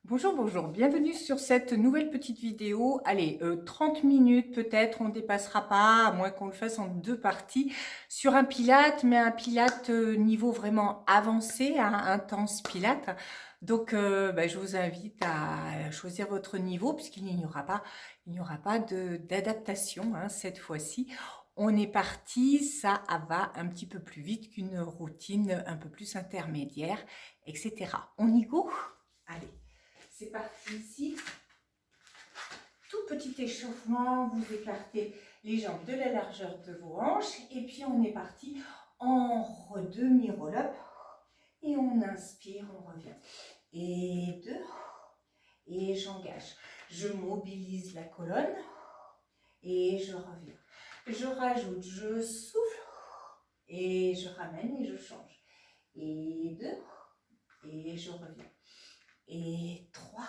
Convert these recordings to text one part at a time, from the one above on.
Bonjour, bonjour, bienvenue sur cette nouvelle petite vidéo. Allez, 30 minutes peut-être, on ne dépassera pas, à moins qu'on le fasse en deux parties, sur un pilate, mais un pilate niveau vraiment avancé, un intense pilate. Donc, je vous invite à choisir votre niveau, puisqu'il n'y aura pas, d'adaptation cette fois-ci. On est parti, ça va un petit peu plus vite qu'une routine un peu plus intermédiaire, etc. On y go? Allez. C'est parti ici. Tout petit échauffement, vous écartez les jambes de la largeur de vos hanches et puis on est parti en demi-roll-up et on inspire, on revient. Et deux, et j'engage. Je mobilise la colonne et je reviens. Je rajoute, je souffle et je ramène et je change. Et deux, et je reviens. Et trois,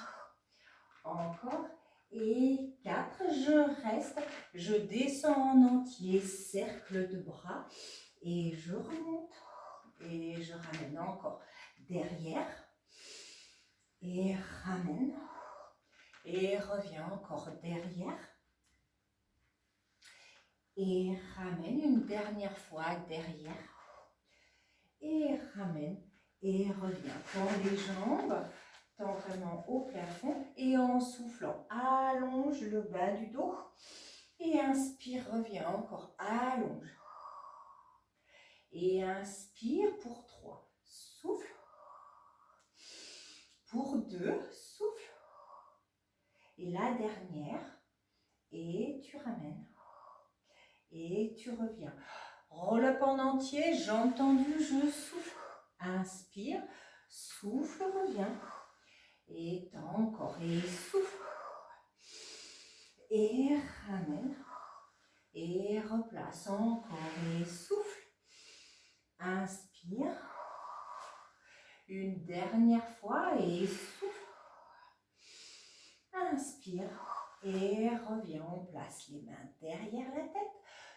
encore. Et 4, je reste, je descends en entier, cercle de bras, et je remonte, et je ramène encore derrière, et ramène, et reviens encore derrière, et ramène une dernière fois derrière, et ramène, et reviens. Tends les jambes, tends vraiment au plafond, et en soufflant, allonge le bas du dos. Et inspire, reviens encore, allonge. Et inspire pour 3. Souffle. Pour 2, souffle. Et la dernière. Et tu ramènes. Et tu reviens. Roll-up en entier, jambes tendues, je souffle. Inspire, souffle, reviens. Et tends encore. Et souffle. Et ramène. Et replace encore. Et souffle. Inspire. Une dernière fois et souffle. Inspire et reviens. On place les mains derrière la tête.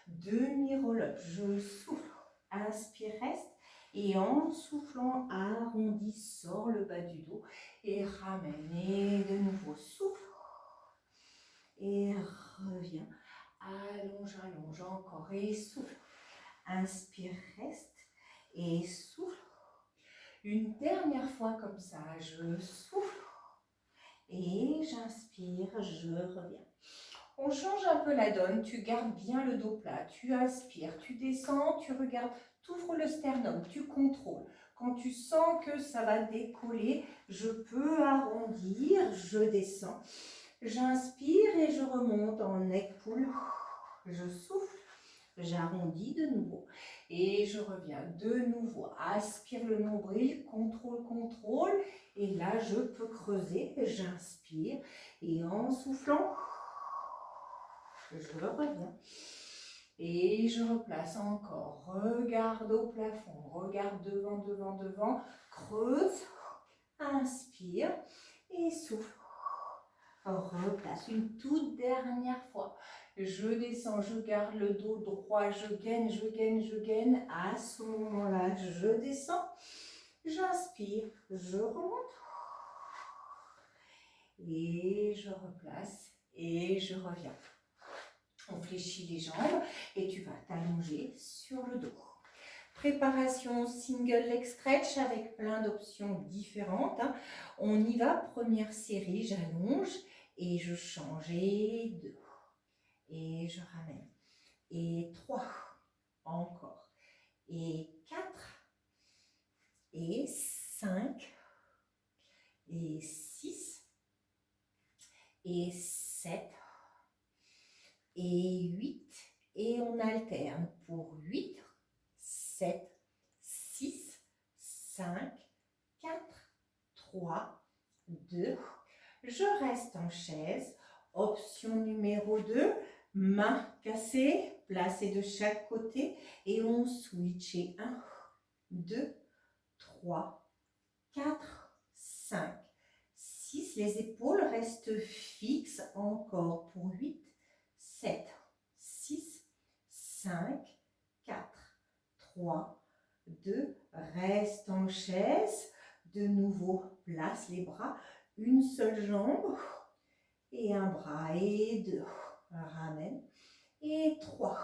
Demi-roll-up. Je souffle. Inspire, reste. Et en soufflant, arrondis, sors le bas du dos. Et ramène. Et de nouveau, souffle. Et reviens. Allonge, allonge encore. Et souffle. Inspire, reste. Et souffle. Une dernière fois comme ça, je souffle et j'inspire, je reviens. On change un peu la donne, tu gardes bien le dos plat, tu inspires, tu descends, tu regardes, tu ouvres le sternum, tu contrôles. Quand tu sens que ça va décoller, je peux arrondir, je descends. J'inspire et je remonte en neck pull, je souffle. J'arrondis de nouveau et je reviens de nouveau. Aspire le nombril, contrôle, contrôle. Et là, je peux creuser. J'inspire et en soufflant, je reviens. Et je replace encore. Regarde au plafond, regarde devant, devant, devant. Creuse, inspire et souffle. Replace une toute dernière fois. Je descends, je garde le dos droit, je gaine, je gaine, je gaine. À ce moment-là, je descends, j'inspire, je remonte. Et je replace et je reviens. On fléchit les jambes et tu vas t'allonger sur le dos. Préparation single leg stretch avec plein d'options différentes. On y va, première série, j'allonge et je change. Et 2. Et je ramène. Et 3. Encore. Et 4. Et 5. Et 6. Et 7. Et 8. Et on alterne pour 8, 7, 6, 5, 4, 3, 2. Je reste en chaise. Option numéro 2, main cassée, placée de chaque côté. Et on switch. Et 1, 2, 3, 4, 5, 6. Les épaules restent fixes encore pour 8, 7, 6, 5, 4, 3, 2. Reste en chaise. De nouveau, place les bras. une seule jambe et un bras. Et 2, ramène. Et 3,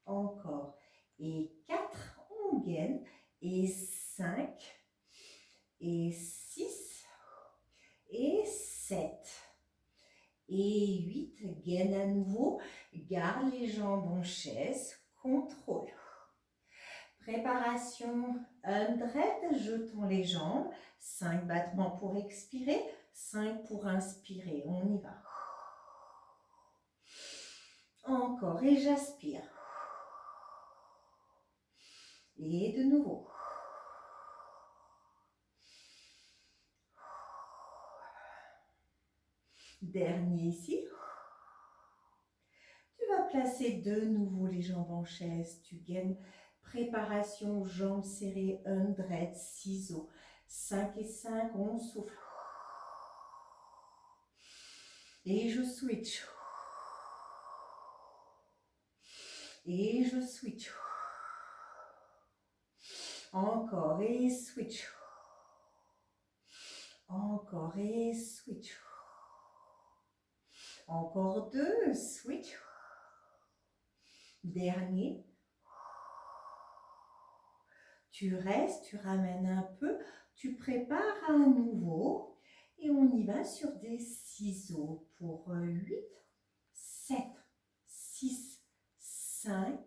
encore. Et 4, on gaine. Et 5, et 6, et 7, et 8, gaine à nouveau. Garde les jambes en chaise, contrôle. Préparation 100, jetons les jambes. 5 battements pour expirer, 5 pour inspirer. On y va. Encore, et j'aspire. Et de nouveau. Dernier ici. Tu vas placer de nouveau les jambes en chaise. Tu gaines. Préparation, jambes serrées, 100, ciseaux. 5 et 5, on souffle. Et je switch. Et je switch. Encore et switch. Encore et switch. Encore 2, switch. Dernier. Tu restes, tu ramènes un peu, tu prépares à nouveau et on y va sur des ciseaux pour 8, 7, 6, 5,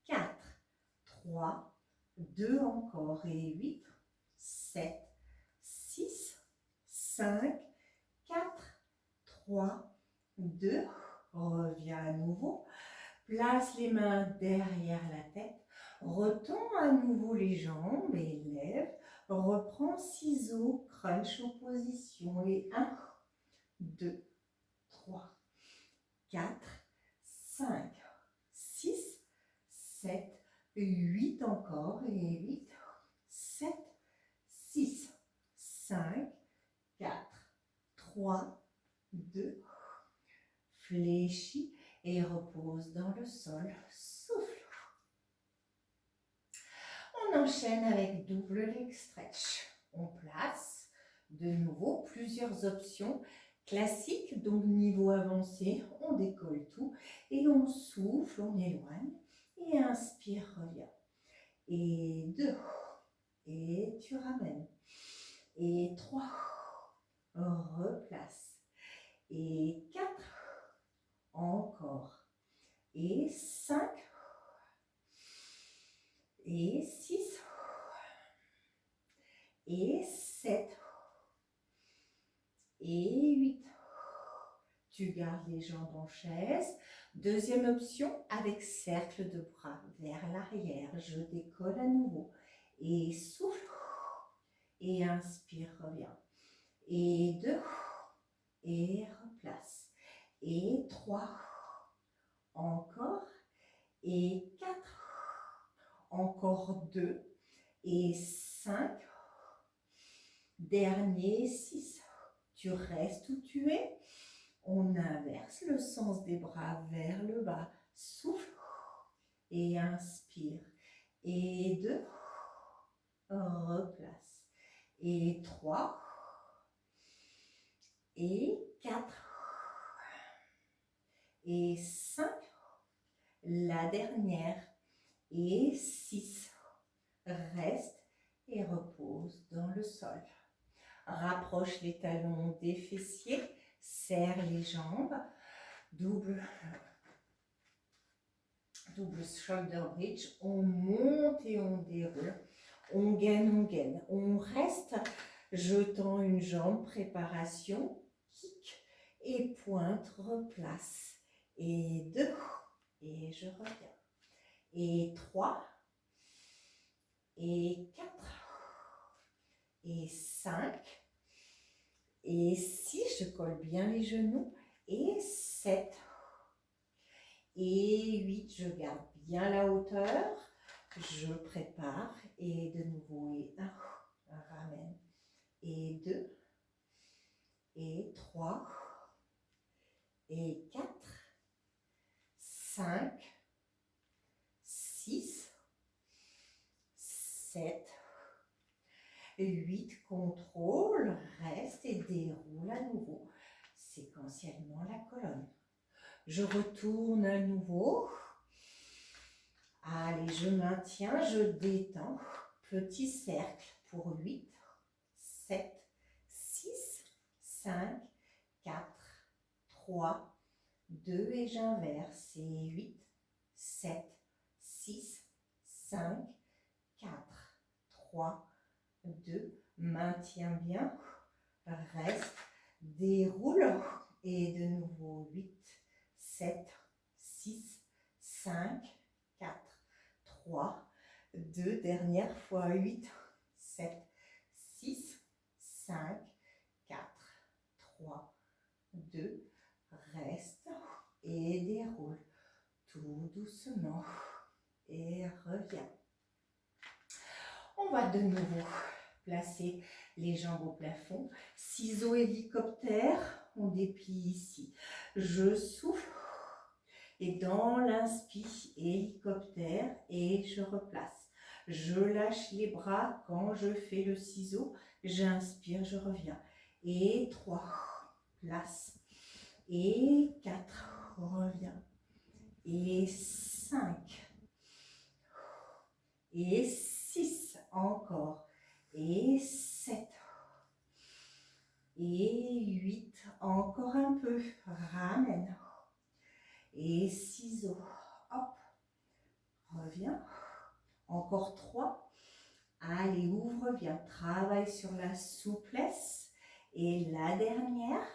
4, 3, 2 encore et 8, 7, 6, 5, 4, 3, 2, reviens à nouveau, place les mains derrière la tête, retends à nouveau les jambes et lève, reprends ciseaux, crunch en position et 1, 2, 3, 4, 5, 6, 7, 8 encore et 8, 7, 6, 5, 4, 3, 2, fléchis et repose dans le sol, souffle. On enchaîne avec double leg stretch. On place de nouveau plusieurs options classiques, donc niveau avancé, on décolle tout et on souffle, on éloigne et inspire, reviens. Et 2, et tu ramènes. Et 3, replace. Et 4, encore. Et 5, et 6, et 7, et 8. Tu gardes les jambes en chaise. Deuxième option, avec cercle de bras vers l'arrière. Je décolle à nouveau. Et souffle. Et inspire, reviens. Et 2, et replace. Et 3, encore. Et 4, encore 2. Et 5, dernier 6. Tu restes où tu es. On inverse le sens des bras vers le bas. Souffle et inspire. Et 2, replace. Et 3, et 4, et 5, la dernière, et 6. Reste et repose dans le sol. Rapproche les talons des fessiers, serre les jambes, double shoulder bridge, on monte et on déroule, on gaine, on reste, jetant une jambe, préparation, kick et pointe, replace, et 2, et je reviens, et 3, et 4, et 5, et 6, je colle bien les genoux, et 7, et 8, je garde bien la hauteur, je prépare, et de nouveau, et 1, ramène, et 2, et 3, et 4, 5, 6, 7, 8, contrôle, reste et déroule à nouveau séquentiellement la colonne. Je retourne à nouveau. Allez, je maintiens, je détends. Petit cercle pour 8, 7, 6, 5, 4, 3, 2 et j'inverse. Et 8, 7, 6, 5, 4, 3, 2. Maintiens bien. Reste, déroule. Et de nouveau 8, 7, 6, 5, 4, 3, 2, dernière fois 8, 7, 6, 5, 4, 3, 2, reste et déroule tout doucement et reviens. On va de nouveau placer les jambes au plafond, ciseaux hélicoptère, on déplie ici, je souffle et dans l'inspire hélicoptère et je replace. Je lâche les bras quand je fais le ciseau, j'inspire, je reviens. Et 3, place. Et 4, reviens. Et 5. Et 6, encore. Et 7. Et 8, encore un peu. Ramène. Et ciseaux. Hop. Reviens. Encore 3. Allez, ouvre bien. Travaille sur la souplesse. Et la dernière.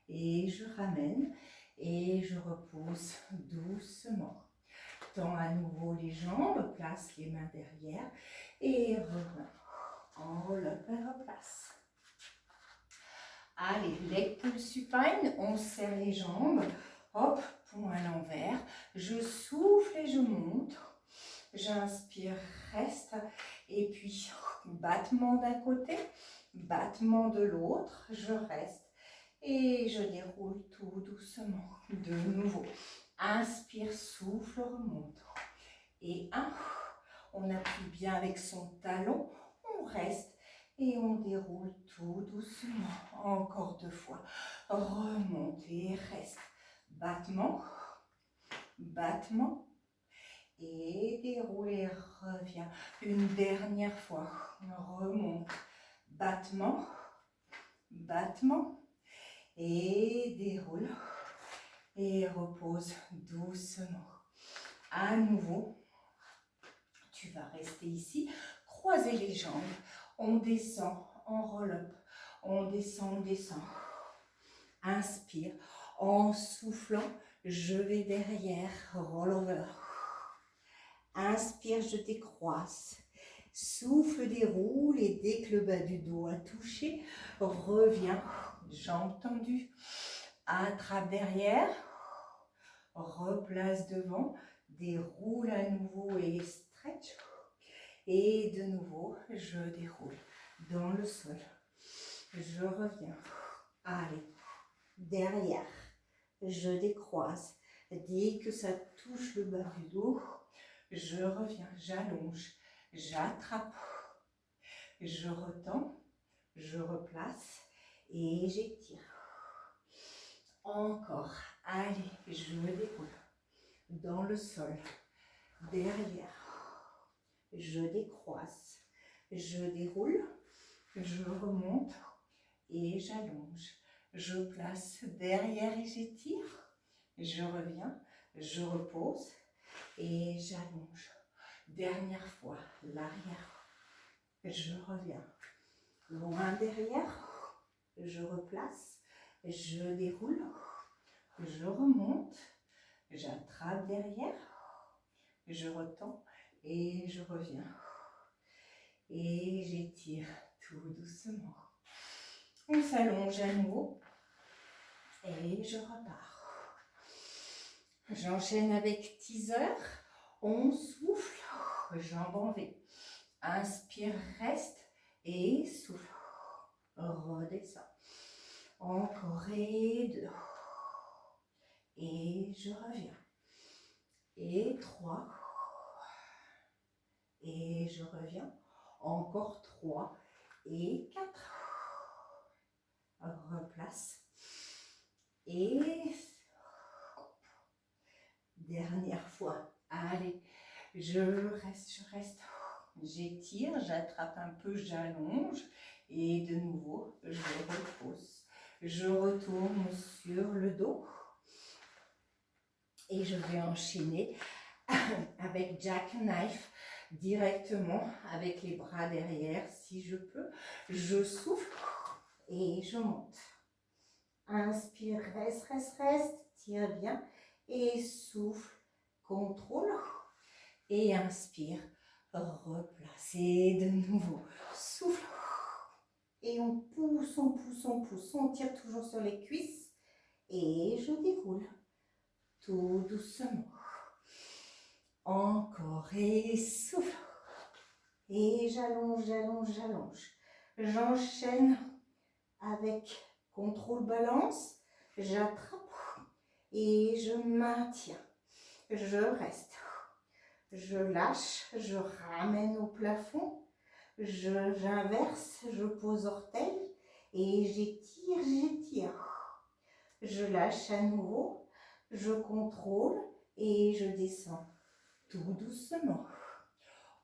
Et je ramène. Et je repose doucement. Tends à nouveau les jambes. Place les mains derrière. Et reviens. Enveloppe et replace. Allez, leg pull supine. On serre les jambes. Hop, point à l'envers. Je souffle et je monte. J'inspire, reste. Et puis, battement d'un côté, battement de l'autre. Je reste. Et je déroule tout doucement. De nouveau. Inspire, souffle, remonte. Et 1. On appuie bien avec son talon. On reste. Et on déroule tout doucement. Encore 2 fois. Remonte et reste. Battement. Battement. Et déroule et reviens. Une dernière fois. Remonte. Battement. Battement. Et déroule. Et repose doucement. À nouveau. Tu vas rester ici. Croiser les jambes. On descend. On roll-up. On descend, on descend. Inspire. En soufflant, je vais derrière. Roll-over. Inspire, je décroisse. Souffle, déroule et dès que le bas du dos a touché, reviens. Jambes tendues. Attrape derrière. Replace devant. Déroule à nouveau et stretch. Et de nouveau, je déroule dans le sol. Je reviens. Allez. Derrière. Je décroise. Dès que ça touche le bas du dos, je reviens, j'allonge, j'attrape, je retends, je replace et j'étire. Encore, allez, je déroule dans le sol, derrière, je décroise, je déroule, je remonte et j'allonge, je place derrière et j'étire, je reviens, je repose. Et j'allonge. Dernière fois, l'arrière. Je reviens. Loin derrière. Je replace. Je déroule. Je remonte. J'attrape derrière. Je retends. Et je reviens. Et j'étire tout doucement. On s'allonge à nouveau. Et je repars. J'enchaîne avec teaser. On souffle, jambes en V. Inspire, reste et souffle. Redescends. Encore et 2. Et je reviens. Et 3. Et je reviens. Encore 3 et 4. replace. Et dernière fois. Allez, je reste. J'étire, j'attrape un peu, j'allonge. Et de nouveau, je repose. Je retourne sur le dos. Et je vais enchaîner avec jackknife directement avec les bras derrière si je peux. Je souffle et je monte. Inspire, reste, tire bien et souffle, contrôle et inspire, replace et de nouveau souffle et on pousse, on tire toujours sur les cuisses et je déroule tout doucement. Encore et souffle. Et j'allonge. J'enchaîne avec contrôle balance. J'attrape et je maintiens. Je reste. Je lâche, je ramène au plafond. J'inverse, je pose orteil et j'étire. Je lâche à nouveau. Je contrôle et je descends. Tout doucement.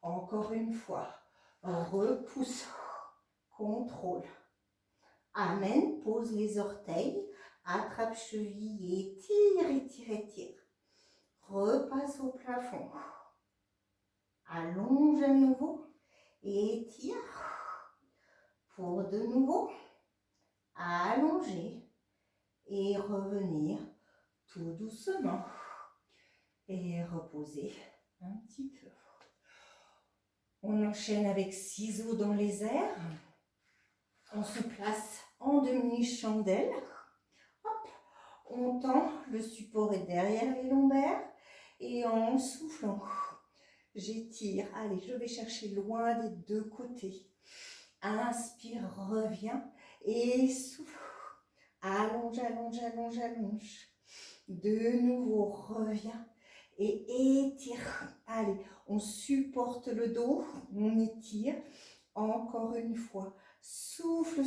Encore une fois. Repousse. Contrôle. Amène. Pose les orteils. Attrape cheville et tire. Repasse au plafond. Allonge à nouveau. Et tire. Pour de nouveau. Allonger. Et revenir tout doucement. Et reposer un petit peu. On enchaîne avec ciseaux dans les airs. On se place en demi-chandelle. Hop, on tend, le support est derrière les lombaires. Et en soufflant, j'étire. Allez, je vais chercher loin des deux côtés. Inspire, reviens et souffle. Allonge. De nouveau, reviens. Et étire. Allez, on supporte le dos, on étire. Encore une fois. Souffle.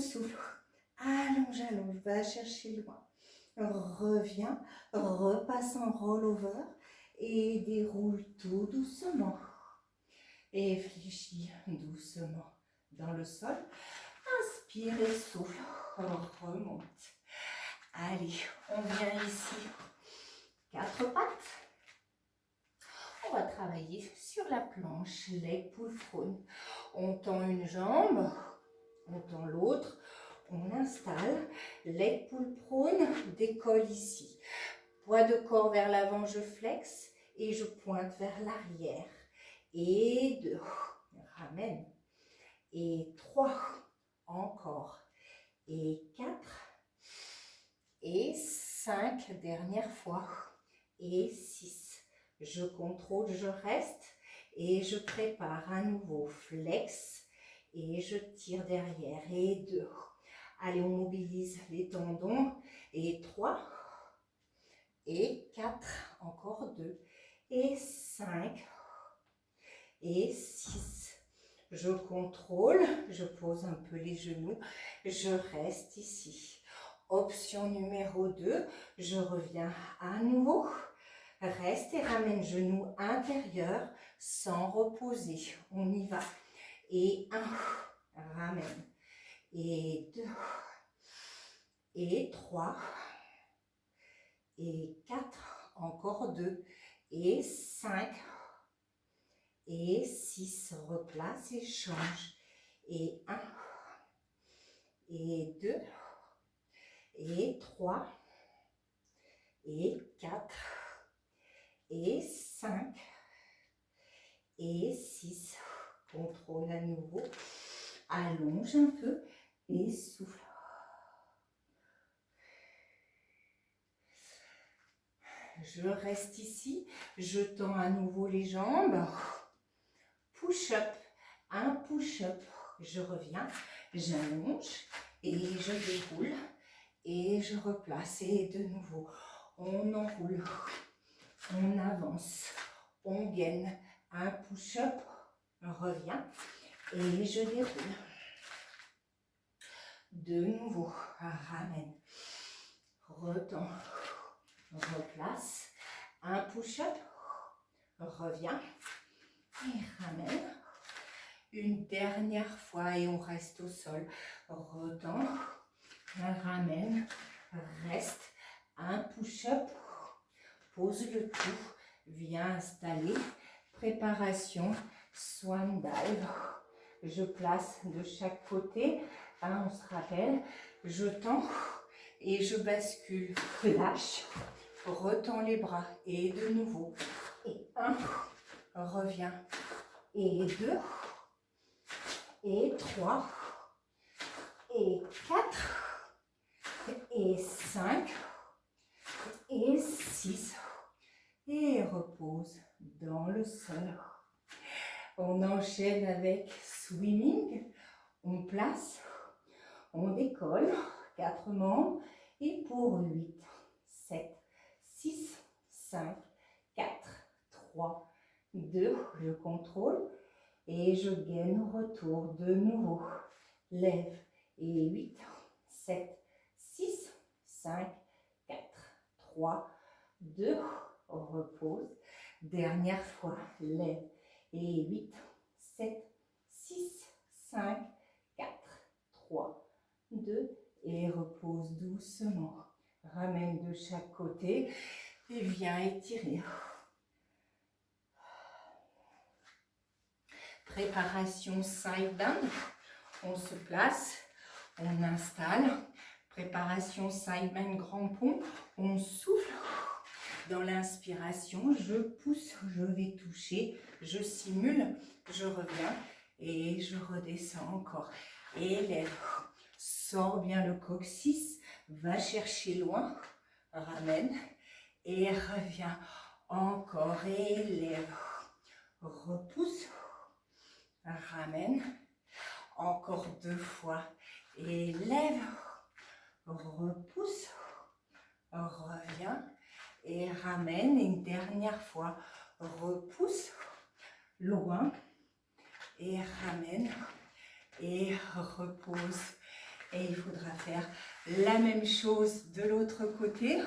Allonge. Va chercher loin. Reviens. Repasse en roll-over. Et déroule tout doucement. Et fléchis doucement dans le sol. Inspire et souffle. Remonte. Allez, on vient ici. 4 pattes. On va travailler sur la planche, leg pull prone. On tend une jambe, on tend l'autre, on installe, leg pull prone, décolle ici. Poids de corps vers l'avant, je flexe et je pointe vers l'arrière. Et 2, ramène. Et 3, encore. Et 4, et 5, dernière fois. Et 6. Je contrôle, je reste et je prépare un nouveau flex et je tire derrière. Et 2. Allez, on mobilise les tendons. Et 3. Et 4. Encore 2. Et 5. Et 6. Je contrôle, je pose un peu les genoux. Je reste ici. Option numéro 2. Je reviens à nouveau. Reste et ramène genou intérieur sans reposer. On y va. Et 1, ramène. Et 2, et 3, et 4, encore 2, et 5, et 6, replace et change. Et 1, et 2, et 3, et 4, et 5, et 6. Contrôle à nouveau. Allonge un peu et souffle. Je reste ici. Je tends à nouveau les jambes. Push-up. Un push-up. Je reviens. J'allonge et je déroule. Et je replace. Et de nouveau, on enroule. On avance. On gaine. Un push-up. Reviens. Et je déroule. De nouveau, ramène, retends, replace, un push-up, reviens et ramène. Une dernière fois et on reste au sol. Retends, ramène, reste, un push-up, pose le tout, viens installer, préparation, swan dive. Je place de chaque côté, on se rappelle, je tends et je bascule, lâche, retends les bras et de nouveau, et 1, reviens, et 2, et 3, et 4, et 5, et 6, et repose dans le sol. On enchaîne avec swimming, on place, on décolle, 4 membres, et pour 8, 7, 6, 5, 4, 3, 2, je contrôle, et je gaine, retour de nouveau, lève, et 8, 7, 6, 5, 4, 3, 2, repose, dernière fois, lève, et 8, 7, 6, 5, 4, 3, 2, et repose doucement. Ramène de chaque côté et viens étirer. Préparation side down. On se place, on installe. Préparation side bend grand pont. On souffle. Dans l'inspiration, je pousse, je vais toucher, je simule, je reviens et je redescends encore. Élève, sors bien le coccyx, va chercher loin, ramène et reviens. Encore, élève, repousse, ramène, encore 2 fois, élève, repousse, reviens. Et ramène, une dernière fois, repousse, loin, et ramène, et repose. Et il faudra faire la même chose de l'autre côté.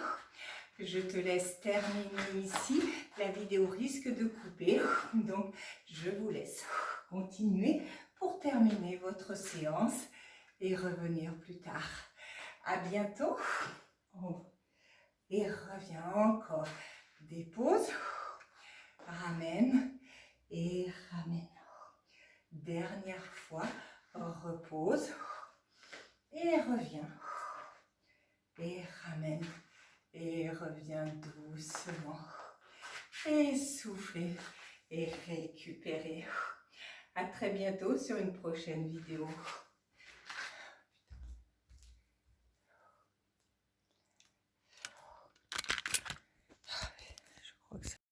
Je te laisse terminer ici. La vidéo risque de couper, donc je vous laisse continuer pour terminer votre séance et revenir plus tard. À bientôt. Et reviens encore, dépose, ramène et ramène. Dernière fois, repose et reviens. Et ramène et reviens doucement. Et soufflez et récupérez. À très bientôt sur une prochaine vidéo.